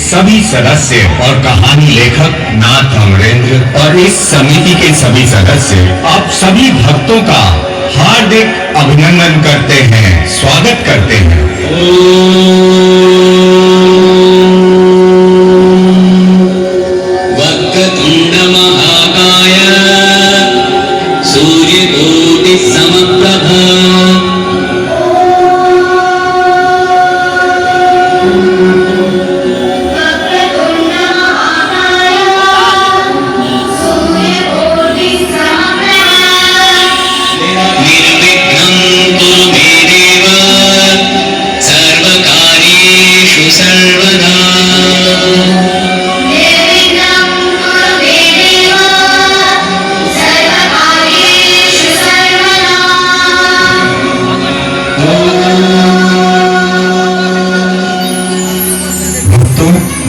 सभी सदस्य और कहानी लेखक नाथ अमरेंद्र और इस समिति के सभी सदस्य आप सभी भक्तों का हार्दिक अभिनंदन करते हैं, स्वागत करते हैं। वक्रतुंड महाकाय सूर्यकोटि समप्रभ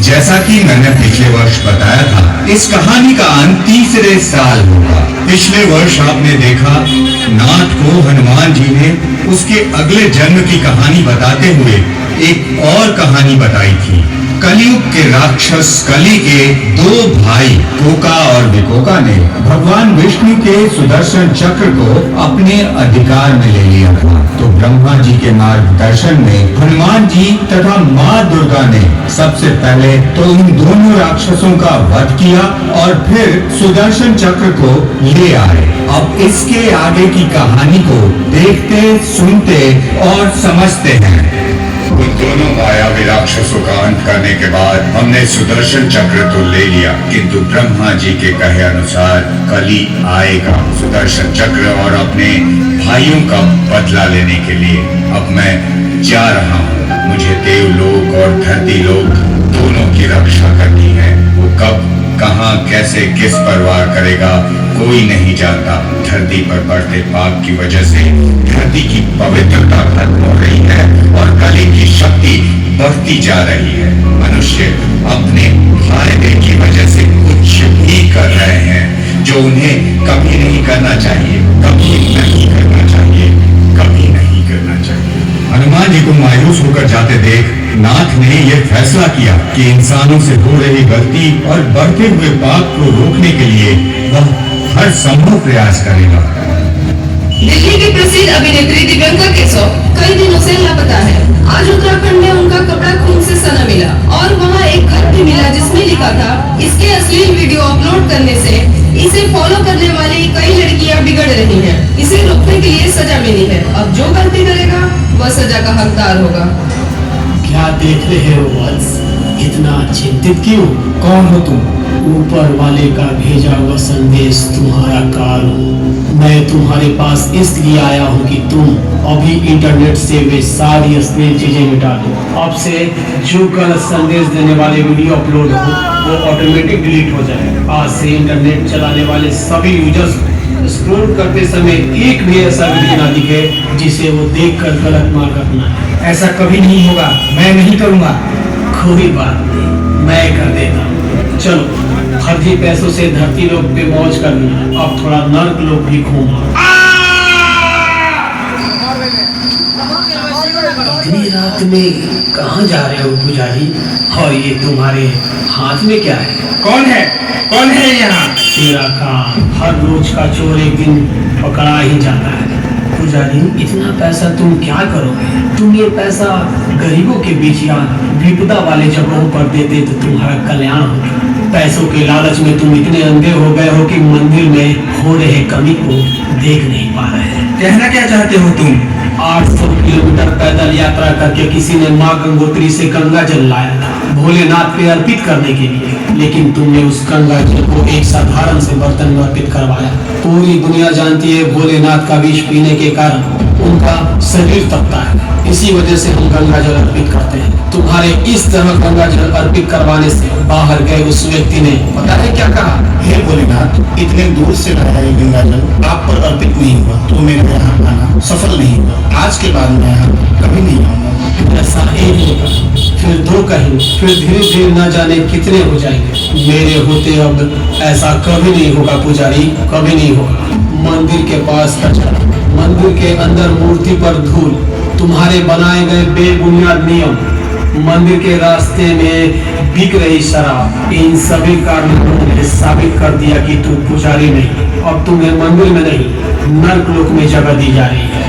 जैसा कि मैंने पिछले वर्ष बताया था, इस कहानी का अंत तीसरे साल होगा। पिछले वर्ष आपने देखा नाथ को हनुमान जी ने उसके अगले जन्म की कहानी बताते हुए एक और कहानी बताई थी। कलयुग के राक्षस कली के दो भाई कोका और विकोका ने भगवान विष्णु के सुदर्शन चक्र को अपने अधिकार में ले लिया था। तो ब्रह्मा जी के मार्गदर्शन में हनुमान जी तथा माँ दुर्गा ने सबसे पहले तो इन दोनों राक्षसों का वध किया और फिर सुदर्शन चक्र को ले आए। अब इसके आगे की कहानी को देखते, सुनते और समझते हैं। उन दोनों मायावी राक्षसों का अंत करने के बाद हमने सुदर्शन चक्र तो ले लिया, किंतु ब्रह्मा जी के कहे अनुसार कली आएगा सुदर्शन चक्र और अपने भाइयों का बदला लेने के लिए। अब मैं जा रहा हूँ। मुझे देवलोक और धरती लोक दोनों की रक्षा करनी है। वो कब, कहां, कैसे, किस पर वार करेगा कोई नहीं जानता। धरती पर बढ़ते पाप की वजह से धरती की पवित्रता खत्म हो रही है और कली की शक्ति बढ़ती जा रही है। मनुष्य अपने फायदे की वजह से कुछ भी कर रहे हैं जो उन्हें कभी नहीं करना चाहिए, कभी नहीं करना चाहिए, कभी नहीं करना चाहिए। हनुमान जी को मायूस होकर जाते देख नाथ ने यह फैसला किया कि इंसानों से हो रही गलती और बढ़ते हुए पाप को रोकने के लिए वह हर संभव प्रयास करेगा। दिल्ली की प्रसिद्ध अभिनेत्री दिव्यांका केशव कई दिनों से लापता है। आज उत्तराखंड में उनका कपड़ा खून से सना मिला और वहाँ एक खत भी मिला जिसमें लिखा था, इसके अश्लील वीडियो अपलोड करने से इसे फॉलो करने वाली कई लड़कियाँ बिगड़ रही हैं। इसे रोकने के लिए सजा मिली है। अब जो गलती करेगा वह सजा का हकदार होगा। क्या देख रहे हो वत्स? इतना चिंतित क्यों? कौन हो तुम? ऊपर वाले का भेजा हुआ संदेश तुम्हारा काल हूँ। मैं तुम्हारे पास इसलिए आया हूँ कि तुम अभी इंटरनेट से वे सारी अश्लील चीजें मिटा दो। अब से जो गलत संदेश देने वाले वीडियो अपलोड हो वो ऑटोमेटिक डिलीट हो जाए। आज से इंटरनेट चलाने वाले सभी यूजर्स स्क्रॉल करते समय एक भी ऐसा वीडियो ना दिखे जिसे वो देखकर गलत मार्ग अपना है। ऐसा कभी नहीं होगा, मैं नहीं करूँगा। कोई बात नहीं, मैं कर देता हूँ। चलो, फर्जी पैसों से धरती लोक पे मौज करनी है। अब थोड़ा नर्क लोक भी घूमो। इतनी रात में कहाँ जा रहे हो पुजारी? और ये तुम्हारे हाथ में क्या है? कौन है? कौन है यहाँ? तेरा काम, हर रोज का चोर एक दिन पकड़ा ही जाता है। पुजारी, इतना पैसा तुम क्या करोगे? तुम ये पैसा गरीबों के बीच या विपदा वाले जगहों पर देते तो तुम्हारा कल्याण होगा। पैसों के लालच में तुम इतने अंधे हो गए हो कि मंदिर में हो रहे कमी को देख नहीं पा रहे हैं। कहना क्या चाहते हो तुम? 800 किलोमीटर पैदल यात्रा करके किसी ने माँ गंगोत्री से गंगा जल लाया था भोलेनाथ पे अर्पित करने के लिए, लेकिन तुमने उस गंगा जल को एक साधारण से बर्तन में अर्पित करवाया। पूरी दुनिया जानती है भोलेनाथ का विष पीने के कारण उनका शरीर तपता है। इसी वजह से हम गंगा जल अर्पित करते हैं। तुम्हारे इस तरह गंगा जल अर्पित करवाने से बाहर गए उस व्यक्ति ने पता है क्या कहा? हे भोलेनाथ, इतने दूर से लाया ये गंगा जल आप पर अर्पित नहीं हुआ तो मेरे यहाँ आना सफल नहीं हुआ। आज के बाद मैं यहाँ कभी नहीं आऊंगा। ऐसा एक होगा, फिर दो कहीं, फिर धीरे धीरे न जाने कितने हो जाएंगे। मेरे होते अब ऐसा कभी नहीं होगा पुजारी, कभी नहीं होगा। मंदिर के पास कचरा, मंदिर के अंदर मूर्ति पर धूल, तुम्हारे बनाए गए बेबुनियाद नियम, मंदिर के रास्ते में बिक रही शराब, इन सभी कारणों ने साबित कर दिया कि तू पुजारी नहीं, अब तुम्हें मंदिर में नहीं नर्क लोक में जगह दी जा रही है।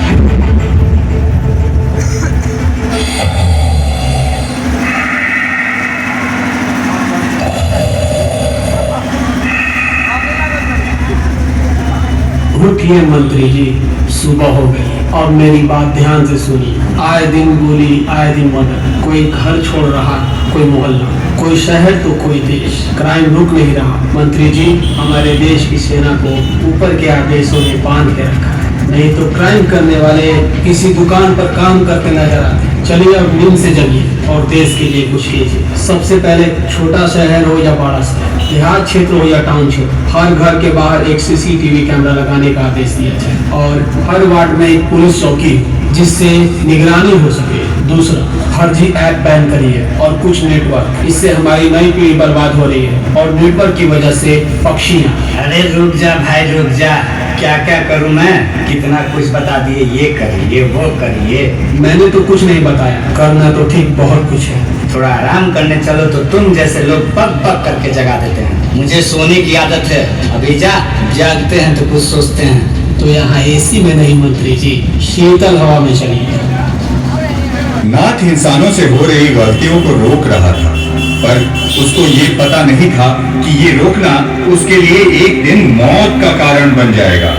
उठिए मंत्री जी, सुबह हो गई और मेरी बात ध्यान से सुनिए। आए दिन गोली, आए दिन मर्डर, कोई घर छोड़ रहा, कोई मोहल्ला, कोई शहर तो कोई देश। क्राइम रुक नहीं रहा। मंत्री जी, हमारे देश की सेना को ऊपर के आदेशों ने बांध के रखा है, नहीं तो क्राइम करने वाले किसी दुकान पर काम करते नजर आते। चलिए अब नींद से जगिए और देश के लिए कुछ कीजिए। सबसे पहले छोटा शहर हो या बड़ा शहर, देहात क्षेत्र हो या टाउन क्षेत्र, हर घर के बाहर एक सीसीटीवी कैमरा लगाने का आदेश दिया जाए और हर वार्ड में एक पुलिस चौकी जिससे निगरानी हो सके। दूसरा, फर्जी ऐप बैन करिए और कुछ नेटवर्क, इससे हमारी नई पीढ़ी बर्बाद हो रही है और नेटवर्क की वजह से पक्षियाँ। अरे रुक जा भाई, रुक जा। क्या क्या करूं मैं? कितना कुछ बता दिए, ये करिए वो करिए। मैंने तो कुछ नहीं बताया, करना तो ठीक बहुत कुछ है। थोड़ा आराम करने चलो तो तुम जैसे लोग पग पग करके जगा देते हैं। मुझे सोने की आदत है, अभी जागते हैं तो कुछ सोचते हैं। तो यहाँ एसी में नहीं मंत्री जी, शीतल हवा में चलिए। नाथ इंसानों से हो रही गलतियों को रोक रहा था, पर उसको ये पता नहीं था कि ये रोकना उसके लिए एक दिन मौत का कारण बन जाएगा।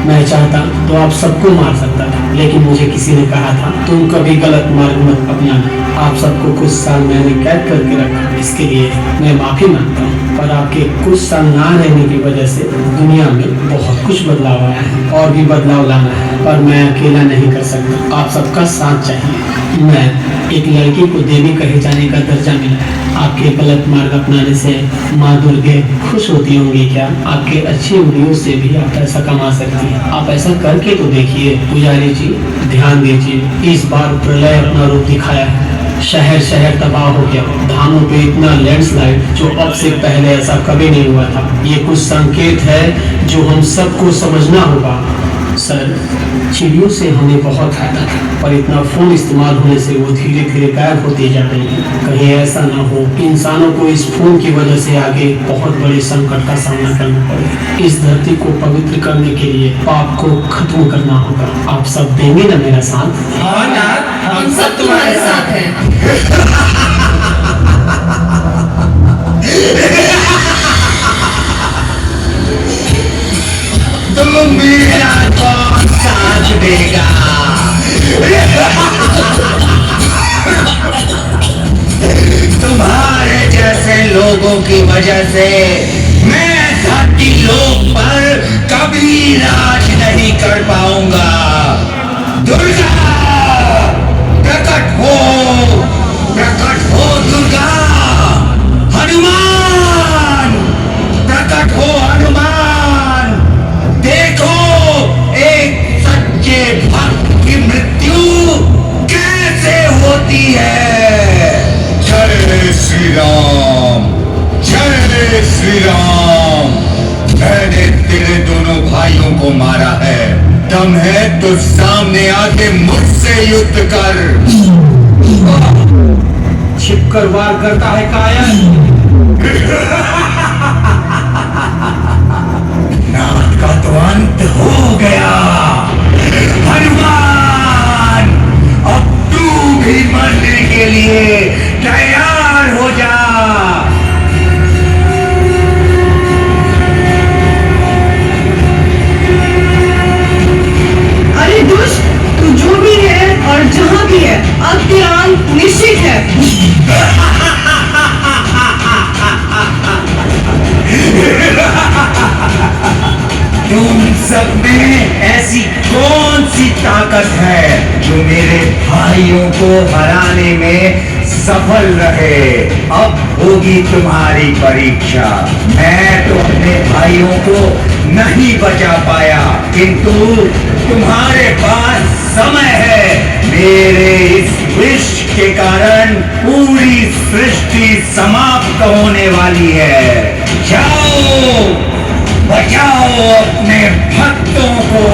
मैं चाहता तो आप सबको मार सकता था, लेकिन मुझे किसी ने कहा था तुम कभी गलत मार्ग मत अपनाना। आप सबको कुछ साल मैंने कैद करके रखा, इसके लिए मैं माफी मांगता हूँ। पर आपके कुछ साल ना रहने की वजह से दुनिया में बहुत कुछ बदलाव आया है और भी बदलाव लाना है, पर मैं अकेला नहीं कर सकता, आप सबका साथ चाहिए। मैं एक लड़की को देवी कहे जाने का दर्जा मिला है। आपके गलत मार्ग अपनाने से माँ दुर्गे खुश होती होंगी क्या? आपके अच्छी उंगलियों से भी आप पैसा कमा सकती हैं। आप ऐसा करके तो देखिए। पुजारी जी ध्यान दीजिए, इस बार प्रलय अपना रूप दिखाया है। शहर शहर तबाह हो गया, धामों पे इतना लैंडस्लाइड जो अब से पहले ऐसा कभी नहीं हुआ था। ये कुछ संकेत है जो हम सबको समझना होगा। सर, चिड़ियों से हमें बहुत फायदा था, पर इतना फोन इस्तेमाल होने से वो धीरे धीरे गायब होती जा रही है। कहीं ऐसा ना हो कि इंसानों को इस फोन की वजह से आगे बहुत बड़े संकट का सामना करना पड़े। इस धरती को पवित्र करने के लिए पाप को खत्म करना होगा। आप सब देंगे ना मेरा साथ? हाँ नाथ, हम सब तुम्हारे साथ हैं। तुम मेरा कौन साथ देगा? तुम्हारे जैसे लोगों की वजह से मैं धरती लोक पर कभी राज नहीं कर पाऊंगा। दुर्गा प्रकट हो, प्रकट हो दुर्गा। हनुमान प्रकट हो, हनुमान। देखो एक सच्चे भक्त की मृत्यु कैसे होती है। जय श्री राम, जय श्री राम। मैंने तेरे दोनों भाइयों को मारा है, दम है तो सामने आके मुझसे युद्ध कर। छिपकर वार करता है कायर। नाथ का तो अंत हो गया। हनुमान, अब तू भी मरने के लिए तैयार हो जा। अरे दुष्ट, तू जो भी है और जहाँ भी है, अब तेरा अंत निश्चित है। तुम सब में ऐसी कौन सी ताकत है जो मेरे भाइयों को हराने में सफल रहे? अब होगी तुम्हारी परीक्षा। मैं तो अपने भाइयों को नहीं बचा पाया, किंतु तुम्हारे पास समय है। मेरे इस विष के कारण पूरी सृष्टि समाप्त होने वाली है। जाओ, बचाओ अपने भक्तों को।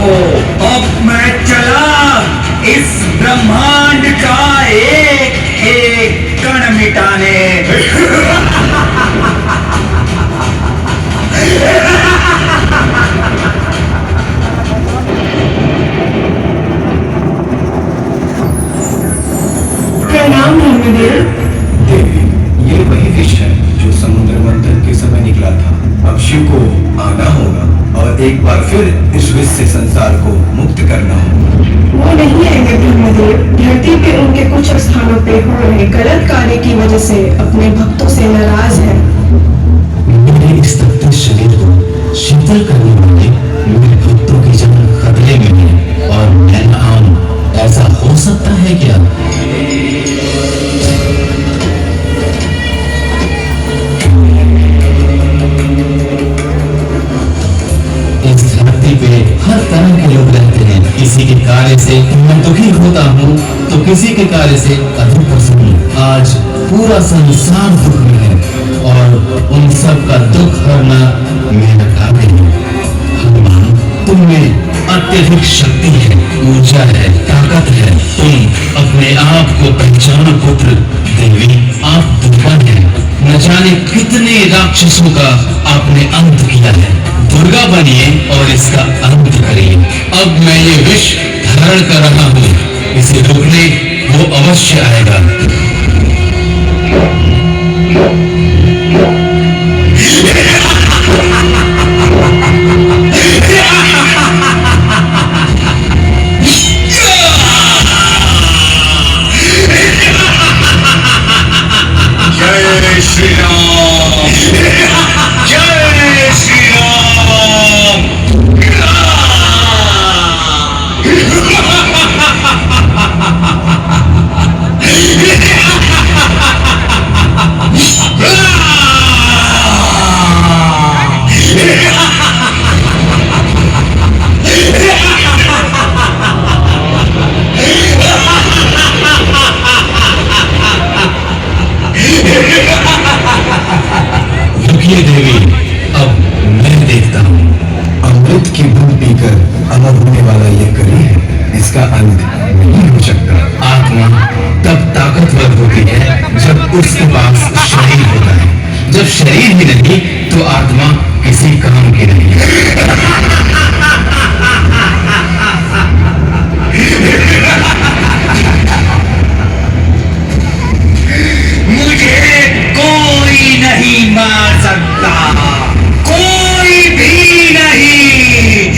अब मैं चला इस ब्रह्मांड का एक एक कण मिटाने। प्रणाम धर्मवीर। देवी, ये वही विष है जो समुद्र मंथन के समय निकला था। अब शिव को आना होगा और एक बार फिर इस विष से संसार को मुक्त करना होगा। वो नहीं आएंगे धर्मवीर। धरती पे उनके कुछ स्थानों पे हो रहे गलत कार्य की वजह से अपने भक्तों से नाराज है। मेरे इस तपते शरीर को शीतल करने वाले मेरे भक्तों की जान खतरे में है और मैं न आऊं, ऐसा हो सकता है क्या? इस धरती पे हर तरह के लोग रहते हैं। किसी के कार्य से मैं दुखी होता हूँ तो किसी के कार्य से अधिक प्रसन्न हूँ। आज पूरा संसार दुख में है और उन सब का दुख हरना मेरा कार्य है। हनुमान, तुम में अत्यधिक शक्ति है, ऊर्जा है, ताकत है। तुम अपने आप को पहचानो पुत्र। देवी, आप दुर्गा हैं। न जाने कितने राक्षसों का आपने अंत किया है। दुर्गा बनिए और इसका अंत करिए। अब मैं ये विष धारण कर रहा हूँ, इसे रोकने वो अवश्य आएगा। जय श्री राम, जय श्री राम। रुकिए देवी, अब मैं देखता हूँ। अमृत की बूंद पीकर अमर होने वाला ये कली है, इसका अंत नहीं हो सकता। आत्मा तब ताकतवर होती है जब उसके पास शरीर होता है। जब शरीर ही नहीं तो आत्मा किसी काम की नहीं। मुझे कोई नहीं मार सकता, कोई भी नहीं।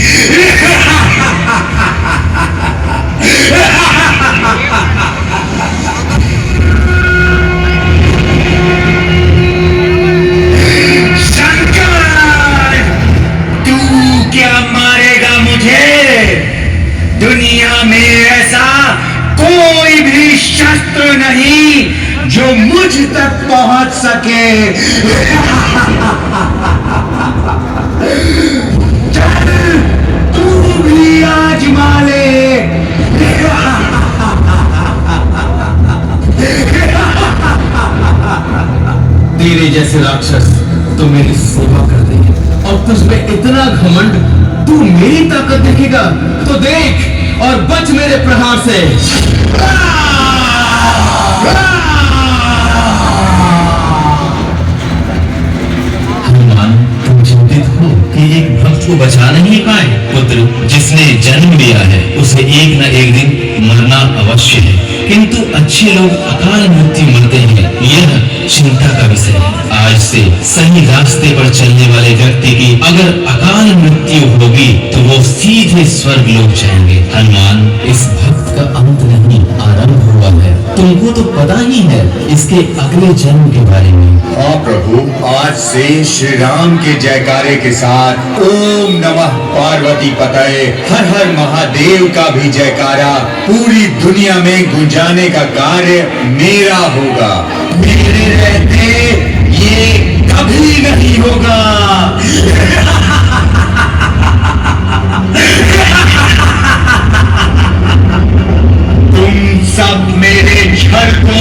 शंकर, तू क्या मारेगा मुझे? दुनिया में ऐसा कोई भी शस्त्र नहीं जो मुझ तक पहुंच सके। चल, तू भी आजमा ले। तेरे जैसे राक्षस तो मेरी सेवा करते हैं और तुझ में इतना घमंड, तू मेरी ताकत देखेगा तो देख और बच मेरे प्रहार से। हनुमान, तुम चिंतित हो कि एक भक्त को बचा नहीं पाए? पुत्र, जिसने जन्म लिया है उसे एक न एक दिन मरना अवश्य है, किंतु अच्छे लोग अकाल मृत्यु मरते हैं, यह चिंता का विषय है। आज से सही रास्ते पर चलने वाले व्यक्ति की अगर अकाल मृत्यु होगी तो वो सीधे स्वर्ग लोग जाएंगे। हनुमान, इस भक्त का अंत नहीं, आरंभ हुआ है। तुमको तो पता ही है इसके अगले जन्म के बारे में। हाँ प्रभु, आज से श्री राम के जयकारे के साथ ओम नमः पार्वती पतये हर हर महादेव का भी जयकारा पूरी दुनिया में गुंजाने का कार्य मेरा होगा। मेरे रहते ये कभी नहीं होगा। तुम सब मेरे छल को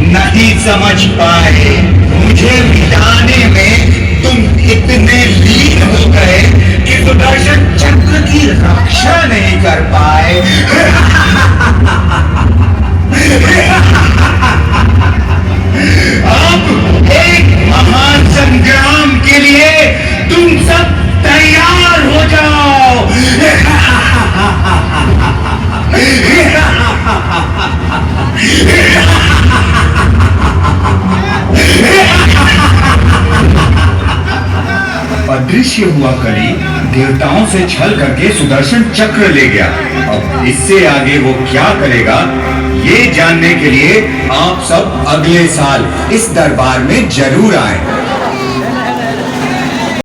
नहीं समझ पाए। मुझे मिटाने में तुम इतने लीन हो गए सुदर्शन चक्र की रक्षा नहीं कर पाए। अब एक महान संग्राम के लिए तुम सब तैयार हो जाओ। अदृश्य हुआ कली देवताओं से छल करके सुदर्शन चक्र ले गया। अब इससे आगे वो क्या करेगा, ये जानने के लिए आप सब अगले साल इस दरबार में जरूर आए।